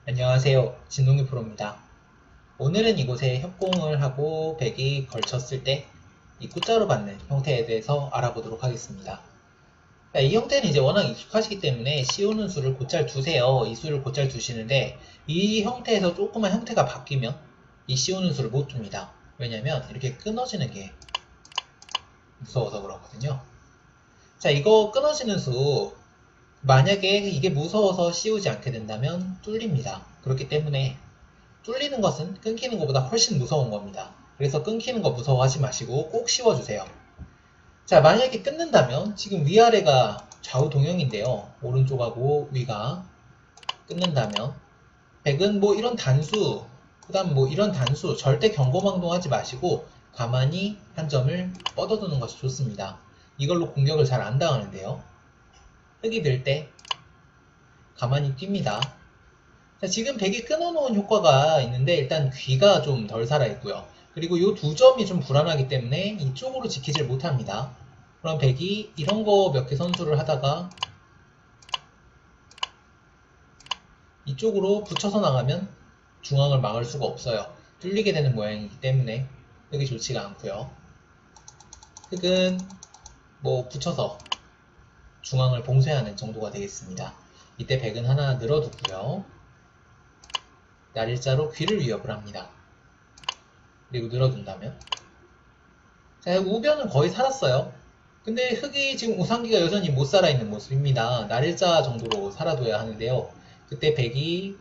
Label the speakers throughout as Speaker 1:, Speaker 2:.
Speaker 1: 안녕하세요. 진동기 프로입니다. 오늘은 이곳에 협공을 하고 백이 걸쳤을 때 이 끝자로 받는 형태에 대해서 알아보도록 하겠습니다. 이 형태는 이제 워낙 익숙하시기 때문에 씌우는 수를 곧잘 두세요. 이 수를 곧잘 두시는데 이 형태에서 조그만 형태가 바뀌면 이 씌우는 수를 못 둡니다. 왜냐면 이렇게 끊어지는 게 무서워서 그렇거든요. 자, 이거 끊어지는 수 만약에 이게 무서워서 씌우지 않게 된다면 뚫립니다. 그렇기 때문에 뚫리는 것은 끊기는 것보다 훨씬 무서운 겁니다. 그래서 끊기는 거 무서워하지 마시고 꼭 씌워주세요. 자, 만약에 끊는다면 지금 위아래가 좌우 동형인데요. 오른쪽하고 위가 끊는다면 백은 뭐 이런 단수, 그 다음 뭐 이런 단수 절대 경고망동하지 마시고 가만히 한 점을 뻗어두는 것이 좋습니다. 이걸로 공격을 잘 안 당하는데요. 흙이 들 때 가만히 뜁니다. 자, 지금 백이 끊어놓은 효과가 있는데 일단 귀가 좀 덜 살아있고요. 그리고 이 두 점이 좀 불안하기 때문에 이쪽으로 지키질 못합니다. 그럼 백이 이런 거 몇 개 선수를 하다가 이쪽으로 붙여서 나가면 중앙을 막을 수가 없어요. 뚫리게 되는 모양이기 때문에 흙이 좋지가 않고요. 흙은 뭐 붙여서 중앙을 봉쇄하는 정도가 되겠습니다. 이때 백은 하나 늘어두고요. 날일자로 귀를 위협을 합니다. 그리고 늘어둔다면 자, 우변은 거의 살았어요. 근데 흙이 지금 우상기가 여전히 못 살아있는 모습입니다. 날일자 정도로 살아둬야 하는데요. 그때 백이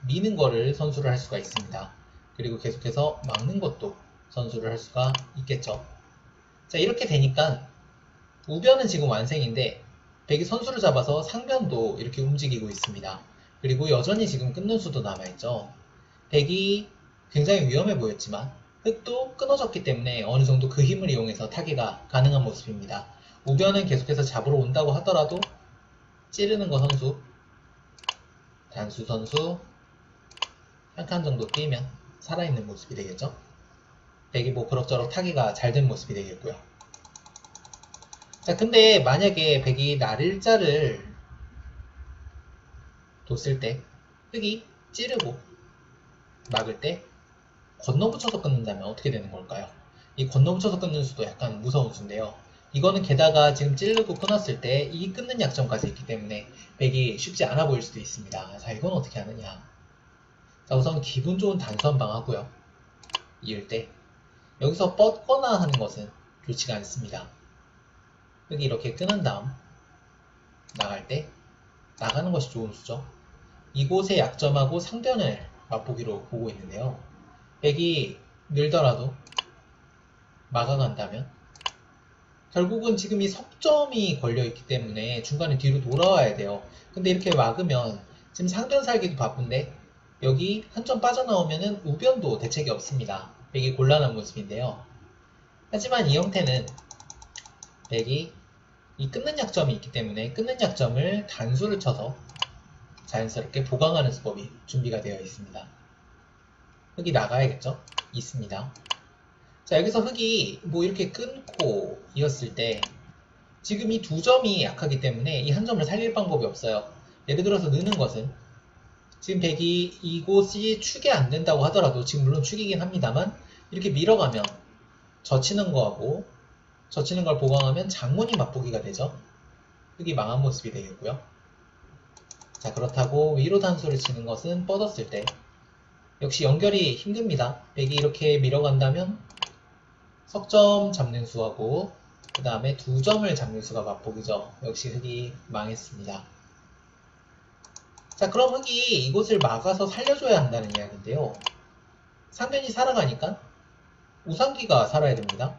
Speaker 1: 미는 거를 선수를 할 수가 있습니다. 그리고 계속해서 막는 것도 선수를 할 수가 있겠죠. 자, 이렇게 되니까 우변은 지금 완생인데 백이 선수를 잡아서 상변도 이렇게 움직이고 있습니다. 그리고 여전히 지금 끊는 수도 남아있죠. 백이 굉장히 위험해 보였지만 흙도 끊어졌기 때문에 어느 정도 그 힘을 이용해서 타기가 가능한 모습입니다. 우변은 계속해서 잡으러 온다고 하더라도 찌르는 거 선수, 단수 선수 한 칸 정도 뛰면 살아있는 모습이 되겠죠. 백이 뭐 그럭저럭 타기가 잘 된 모습이 되겠고요. 자, 근데 만약에 백이 날일자를 뒀을 때 흙이 찌르고 막을 때 건너붙여서 끊는다면 어떻게 되는 걸까요? 이 건너붙여서 끊는 수도 약간 무서운 수인데요. 이거는 게다가 지금 찌르고 끊었을 때 이 끊는 약점까지 있기 때문에 백이 쉽지 않아 보일 수도 있습니다. 자, 이건 어떻게 하느냐. 자, 우선 기분 좋은 단수 한 방 하고요. 이을 때 여기서 뻗거나 하는 것은 좋지가 않습니다. 여기 이렇게 끊은 다음 나갈 때 나가는 것이 좋은 수죠. 이곳의 약점하고 상변을 맛보기로 보고 있는데요. 백이 늘더라도 막아간다면 결국은 지금 이 석점이 걸려있기 때문에 중간에 뒤로 돌아와야 돼요. 근데 이렇게 막으면 지금 상변 살기도 바쁜데 여기 한 점 빠져나오면은 우변도 대책이 없습니다. 백이 곤란한 모습인데요. 하지만 이 형태는 백이 이 끊는 약점이 있기 때문에 끊는 약점을 단수를 쳐서 자연스럽게 보강하는 수법이 준비가 되어 있습니다. 흙이 나가야겠죠? 있습니다. 자, 여기서 흙이 뭐 이렇게 끊고 이었을 때 지금 이 두 점이 약하기 때문에 이 한 점을 살릴 방법이 없어요. 예를 들어서 느는 것은 지금 백이 이곳이 축이 안 된다고 하더라도 지금 물론 축이긴 합니다만 이렇게 밀어가면 젖히는 거하고 젖히는 걸 보강하면 장문이 맛보기가 되죠. 흙이 망한 모습이 되겠고요. 자, 그렇다고 위로 단수를 치는 것은 뻗었을 때 역시 연결이 힘듭니다. 백이 이렇게 밀어간다면 석점 잡는 수하고 그 다음에 두 점을 잡는 수가 맛보기죠. 역시 흙이 망했습니다. 자, 그럼 흙이 이곳을 막아서 살려줘야 한다는 이야기인데요. 상변이 살아가니까 우상기가 살아야 됩니다.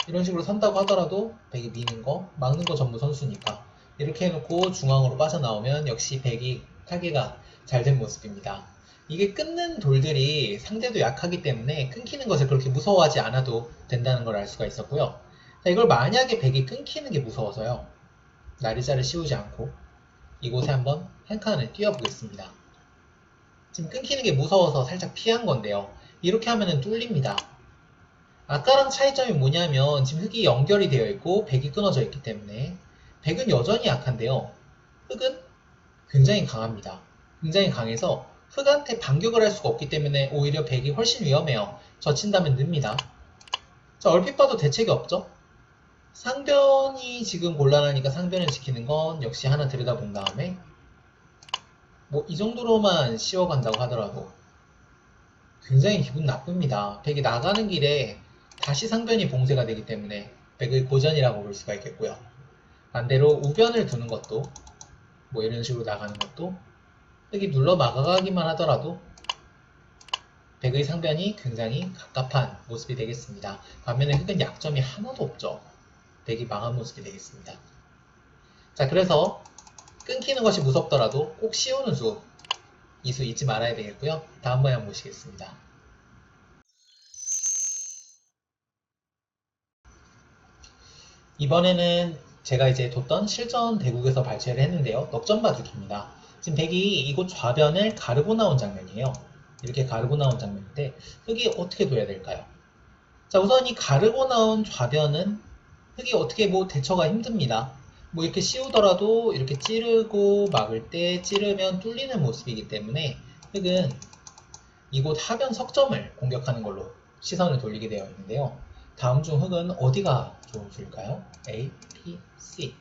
Speaker 1: 이런 식으로 산다고 하더라도 백이 미는 거, 막는 거 전부 선수니까 이렇게 해놓고 중앙으로 빠져나오면 역시 백이 타기가 잘 된 모습입니다. 이게 끊는 돌들이 상대도 약하기 때문에 끊기는 것을 그렇게 무서워하지 않아도 된다는 걸 알 수가 있었고요. 자, 이걸 만약에 백이 끊기는 게 무서워서요. 나리자를 씌우지 않고 이곳에 한번 한 칸을 띄워보겠습니다. 지금 끊기는 게 무서워서 살짝 피한 건데요. 이렇게 하면은 뚫립니다. 아까랑 차이점이 뭐냐면 지금 흙이 연결이 되어 있고 백이 끊어져 있기 때문에 백은 여전히 약한데요. 흙은 굉장히 강합니다. 굉장히 강해서 흑한테 반격을 할 수가 없기 때문에 오히려 백이 훨씬 위험해요. 젖힌다면 늡니다. 자, 얼핏 봐도 대책이 없죠? 상변이 지금 곤란하니까 상변을 지키는 건 역시 하나 들여다본 다음에 뭐 이 정도로만 씌워간다고 하더라도 굉장히 기분 나쁩니다. 백이 나가는 길에 다시 상변이 봉쇄가 되기 때문에 백의 고전이라고 볼 수가 있겠고요. 반대로 우변을 두는 것도 뭐 이런 식으로 나가는 것도 흑이 눌러 막아가기만 하더라도 백의 상변이 굉장히 갑갑한 모습이 되겠습니다. 반면에 흑은 약점이 하나도 없죠. 백이 망한 모습이 되겠습니다. 자, 그래서 끊기는 것이 무섭더라도 꼭 씌우는 수, 이 수 잊지 말아야 되겠고요. 다음 모양 보시겠습니다. 이번에는 제가 이제 뒀던 실전 대국에서 발췌를 했는데요. 넉점 봐주기입니다. 지금 백이 이곳 좌변을 가르고 나온 장면이에요. 이렇게 가르고 나온 장면인데 흑이 어떻게 둬야 될까요? 자, 우선 이 가르고 나온 좌변은 흑이 어떻게 뭐 대처가 힘듭니다. 뭐 이렇게 씌우더라도 이렇게 찌르고 막을 때 찌르면 뚫리는 모습이기 때문에 흑은 이곳 하변 석점을 공격하는 걸로 시선을 돌리게 되어 있는데요. 다음 중 흑은 어디가 좋은 수일까요? A, B, C.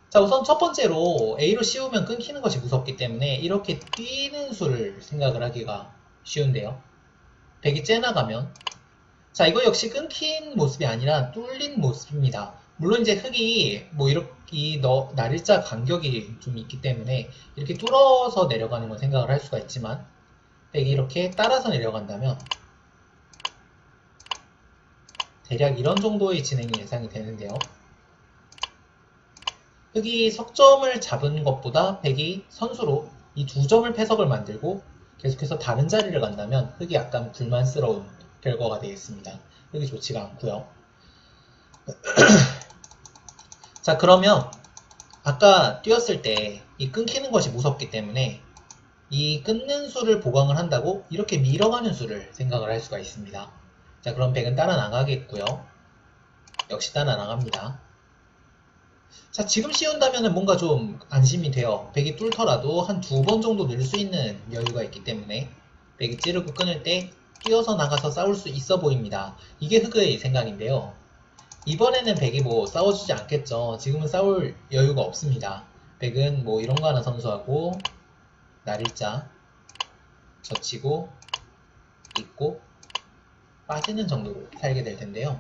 Speaker 1: 자, 우선 첫 번째로 A로 씌우면 끊기는 것이 무섭기 때문에 이렇게 뛰는 수를 생각을 하기가 쉬운데요. 백이 째나가면 자, 이거 역시 끊긴 모습이 아니라 뚫린 모습입니다. 물론 이제 흑이 뭐 이렇게 날일자 간격이 좀 있기 때문에 이렇게 뚫어서 내려가는 걸 생각을 할 수가 있지만 백이 이렇게 따라서 내려간다면 대략 이런 정도의 진행이 예상이 되는데요. 흑이 석점을 잡은 것보다 백이 선수로 이 두 점을 패석을 만들고 계속해서 다른 자리를 간다면 흑이 약간 불만스러운 결과가 되겠습니다. 흑이 좋지가 않고요. 자, 그러면 아까 뛰었을 때 이 끊기는 것이 무섭기 때문에 이 끊는 수를 보강을 한다고 이렇게 밀어가는 수를 생각을 할 수가 있습니다. 자, 그럼 백은 따라 나가겠고요. 역시 따라 나갑니다. 자, 지금 씌운다면 뭔가 좀 안심이 돼요. 백이 뚫더라도 한 두 번 정도 늘 수 있는 여유가 있기 때문에 백이 찌르고 끊을 때 뛰어서 나가서 싸울 수 있어 보입니다. 이게 흑의 생각인데요. 이번에는 백이 뭐 싸워주지 않겠죠. 지금은 싸울 여유가 없습니다. 백은 뭐 이런 거 하나 선수하고 날일자 젖히고 있고 빠지는 정도로 살게 될 텐데요.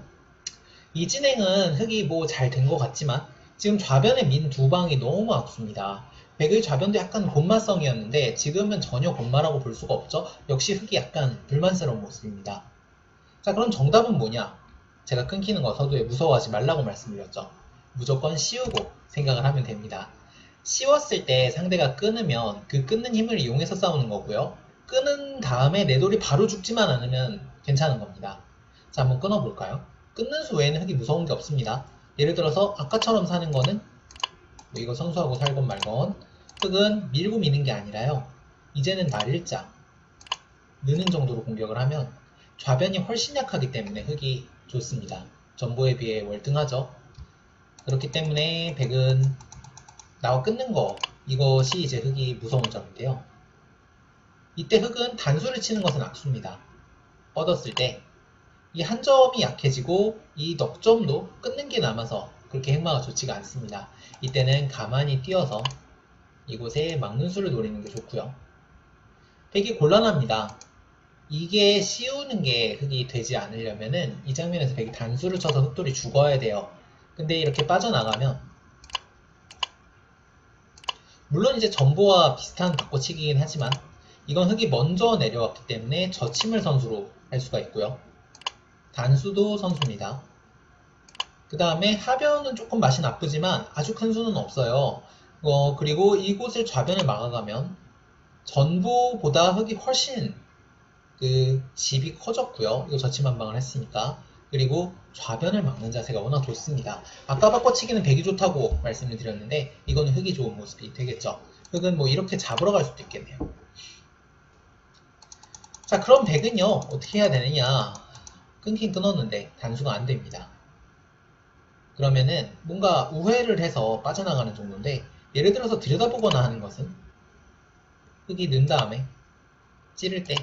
Speaker 1: 이 진행은 흑이 뭐 잘 된 것 같지만 지금 좌변에 민 두 방이 너무 아프습니다. 백의 좌변도 약간 곤마성이었는데 지금은 전혀 곤마라고 볼 수가 없죠. 역시 흑이 약간 불만스러운 모습입니다. 자, 그럼 정답은 뭐냐? 제가 끊기는 거 서두에 무서워하지 말라고 말씀드렸죠. 무조건 씌우고 생각을 하면 됩니다. 씌웠을 때 상대가 끊으면 그 끊는 힘을 이용해서 싸우는 거고요. 끊은 다음에 내 돌이 바로 죽지만 않으면 괜찮은 겁니다. 자, 한번 끊어볼까요? 끊는 수 외에는 흑이 무서운 게 없습니다. 예를 들어서 아까처럼 사는 거는 뭐 이거 선수하고 살건 말건 흑은 밀고 미는 게 아니라요. 이제는 날일자 느는 정도로 공격을 하면 좌변이 훨씬 약하기 때문에 흑이 좋습니다. 전보에 비해 월등하죠. 그렇기 때문에 백은 나와 끊는 거 이것이 이제 흑이 무서운 점인데요. 이때 흑은 단수를 치는 것은 악수입니다. 뻗었을 때 이 한 점이 약해지고 이 넉점도 끊는 게 남아서 그렇게 행마가 좋지가 않습니다. 이때는 가만히 뛰어서 이곳에 막는 수를 노리는 게 좋고요. 백이 곤란합니다. 이게 씌우는 게 흑이 되지 않으려면은 이 장면에서 백이 단수를 쳐서 흑돌이 죽어야 돼요. 근데 이렇게 빠져나가면 물론 이제 전보와 비슷한 바꿔치기이긴 하지만 이건 흑이 먼저 내려왔기 때문에 저침을 선수로 할 수가 있고요. 단수도 선수입니다. 그 다음에 하변은 조금 맛이 나쁘지만 아주 큰 수는 없어요. 그리고 이곳을 좌변을 막아가면 전보보다 흑이 훨씬 그 집이 커졌고요. 이거 저침 한 방을 했으니까. 그리고 좌변을 막는 자세가 워낙 좋습니다. 아까 바꿔치기는 백이 좋다고 말씀을 드렸는데 이거는 흑이 좋은 모습이 되겠죠. 흑은 뭐 이렇게 잡으러 갈 수도 있겠네요. 자, 그럼 백은요 어떻게 해야 되느냐. 끊긴 끊었는데 단수가 안 됩니다. 그러면은 뭔가 우회를 해서 빠져나가는 정도인데 예를 들어서 들여다보거나 하는 것은 흙이 는 다음에 찌를 때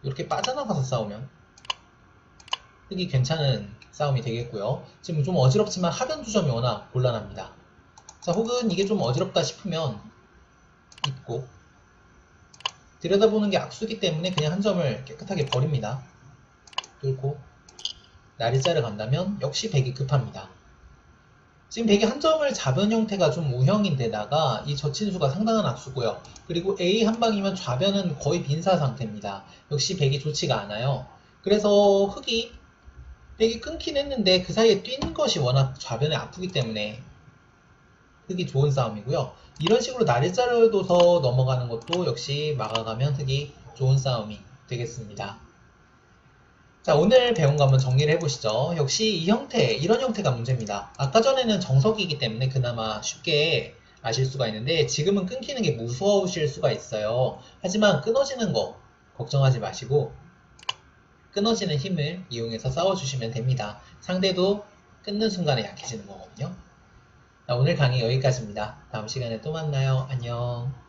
Speaker 1: 이렇게 빠져나가서 싸우면 흙이 괜찮은 싸움이 되겠고요. 지금 좀 어지럽지만 하변 두점이 워낙 곤란합니다. 자, 혹은 이게 좀 어지럽다 싶으면 잊고 들여다보는 게 악수기 때문에 그냥 한 점을 깨끗하게 버립니다. 뚫고 나리자를 간다면 역시 백이 급합니다. 지금 백이 한 점을 잡은 형태가 좀 우형인데다가 이 저친수가 상당한 악수고요. 그리고 A 한 방이면 좌변은 거의 빈사 상태입니다. 역시 백이 좋지가 않아요. 그래서 흑이 백이 끊긴 했는데 그 사이에 뛴 것이 워낙 좌변에 아프기 때문에 흑이 좋은 싸움이고요. 이런 식으로 나리자를 둬서 넘어가는 것도 역시 막아가면 흑이 좋은 싸움이 되겠습니다. 자, 오늘 배운 거 한번 정리를 해보시죠. 역시 이 형태, 이런 형태가 문제입니다. 아까 전에는 정석이기 때문에 그나마 쉽게 아실 수가 있는데 지금은 끊기는 게 무서우실 수가 있어요. 하지만 끊어지는 거 걱정하지 마시고 끊어지는 힘을 이용해서 싸워주시면 됩니다. 상대도 끊는 순간에 약해지는 거거든요. 자, 오늘 강의 여기까지입니다. 다음 시간에 또 만나요. 안녕.